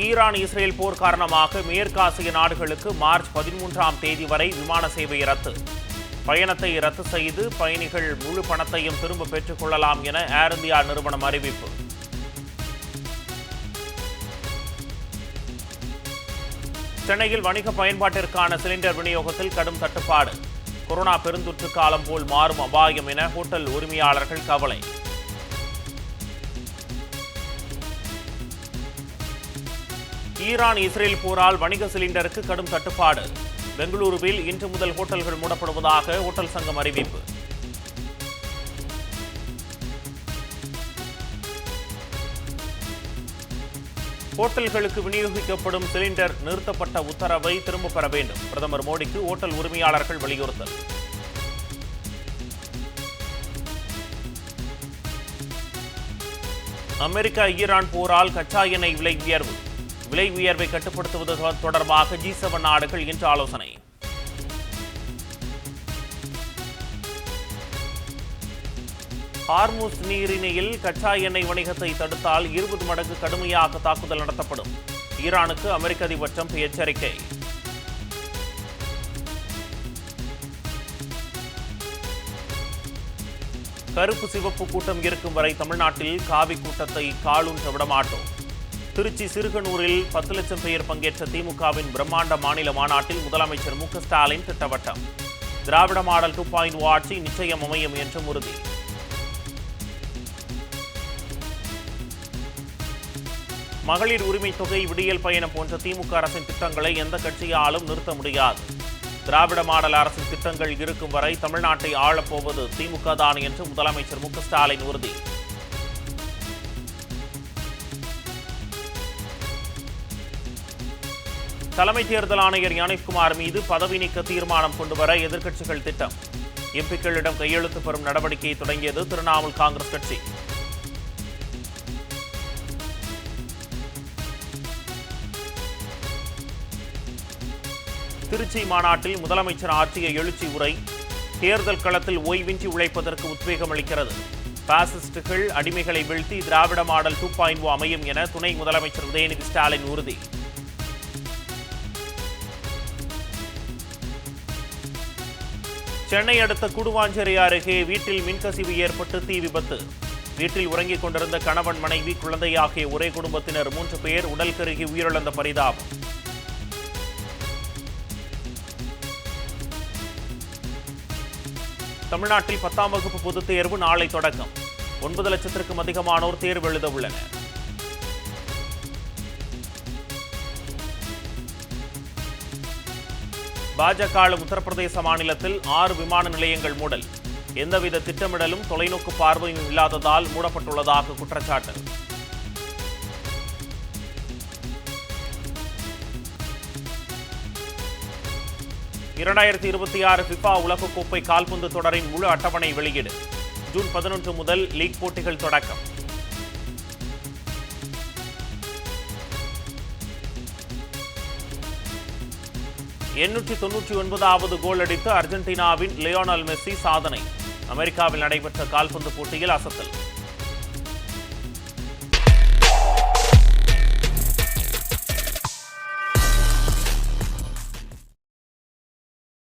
Iran Israel போர் காரணமாக மேற்காசிய நாடுகளுக்கு மார்ச் 13ஆம் தேதி வரை விமான சேவை ரத்து. பயணத்தை ரத்து செய்து பயணிகள் முழு பணத்தையும் திரும்ப பெற்றுக் கொள்ளலாம் என ஏர் இந்தியா நிறுவனம் அறிவிப்பு. சென்னையில் வணிக பயன்பாட்டிற்கான சிலிண்டர் விநியோகத்தில் கடும் தட்டுப்பாடு. கொரோனா பெருந்தொற்று காலம் போல் மாறும் அபாயம் என ஹோட்டல் உரிமையாளர்கள் கவலை. ஈரான் இஸ்ரேல் போரால் வணிக சிலிண்டருக்கு கடும் தட்டுப்பாடு. பெங்களூருவில் இன்று முதல் ஹோட்டல்கள் மூடப்படுவதாக ஹோட்டல் சங்கம் அறிவிப்பு. ஹோட்டல்களுக்கு விநியோகிக்கப்படும் சிலிண்டர் நிறுத்தப்பட்ட உத்தரவை திரும்பப் பெற வேண்டும். பிரதமர் மோடிக்கு ஹோட்டல் உரிமையாளர்கள் வலியுறுத்தல். அமெரிக்கா ஈரான் போரால் கச்சா எண்ணெய் விலை உயர்வு. விலை உயர்வை கட்டுப்படுத்துவது தொடர்பாக G7 நாடுகள் இன்று ஆலோசனை. ஹார்முஸ் நீரிணையில் கச்சா எண்ணெய் வணிகத்தை தடுத்தால் 20 மடங்கு கடுமையாக தாக்குதல் நடத்தப்படும். ஈரானுக்கு அமெரிக்க அதிபர் ட்ரம்ப் எச்சரிக்கை. கருப்பு சிவப்பு கூட்டம் இருக்கும் வரை தமிழ்நாட்டில் காவி கூட்டத்தை காலூன்ற விடமாட்டோம். திருச்சி சிறுகனூரில் 10 லட்சம் பேர் பங்கேற்ற திமுகவின் பிரம்மாண்ட மாநில மாநாட்டில் முதலமைச்சர் மு க ஸ்டாலின் திட்டவட்டம். திராவிட மாடல் 2.0 ஆட்சி நிச்சயம் அமையும் என்றும் உறுதி. மகளிர் உரிமை தொகை, விடியல் பயணம் போன்ற திமுக அரசின் திட்டங்களை எந்த கட்சியாலும் நிறுத்த முடியாது. திராவிட மாடல் அரசின் திட்டங்கள் இருக்கும் வரை தமிழ்நாட்டை ஆளப்போவது திமுக தான் என்று முதலமைச்சர் மு க ஸ்டாலின் உறுதி. தலைமை தேர்தல் ஆணையர் ஞானேஷ்குமார் மீது பதவி நீக்க தீர்மானம் கொண்டுவர எதிர்க்கட்சிகள் திட்டம். எம்பிக்களிடம் கையெழுத்து பெறும் நடவடிக்கையை தொடங்கியது திரிணாமுல் காங்கிரஸ் கட்சி. திருச்சி மாநாட்டில் முதலமைச்சர் ஆற்றிய எழுச்சி உரை தேர்தல் களத்தில் ஓய்வின்றி உழைப்பதற்கு உத்வேகம் அளிக்கிறது. பாசிஸ்டுகள் அடிமைகளை வீழ்த்தி திராவிட மாடல் 2.0 அமையும் என துணை முதலமைச்சர் உதயநிதி ஸ்டாலின் உறுதி. சென்னை அடுத்த கூடுவாஞ்சேரி அருகே வீட்டில் மின்கசிவு ஏற்பட்டு தீ விபத்து. வீட்டில் உறங்கிக் கொண்டிருந்த கணவன், மனைவி, குழந்தை ஆகிய ஒரே குடும்பத்தினர் 3 பேர் உடல் கருகி உயிரிழந்த பரிதாபம். தமிழ்நாட்டில் 10ஆம் வகுப்பு பொதுத் தேர்வு நாளை தொடக்கம். 9 லட்சத்திற்கும் அதிகமானோர் தேர்வு எழுத உள்ளனர். பாஜக ஆளும் உத்தரப்பிரதேச மாநிலத்தில் 6 விமான நிலையங்கள் மூடல். எந்தவித திட்டமிடலும் தொலைநோக்கு பார்வையும் இல்லாததால் மூடப்பட்டுள்ளதாக குற்றச்சாட்டு. (2026) ஃபிஃபா உலகக்கோப்பை கால்பந்து தொடரின் முழு அட்டவணை வெளியீடு. ஜூன் 11 முதல் லீக் போட்டிகள் தொடக்கம். (899வது கோல் அடித்து அர்ஜென்டினாவின் லியோனல் மெஸ்ஸி சாதனை. அமெரிக்காவில் நடைபெற்ற கால்பந்து போட்டியில் அசத்தல்.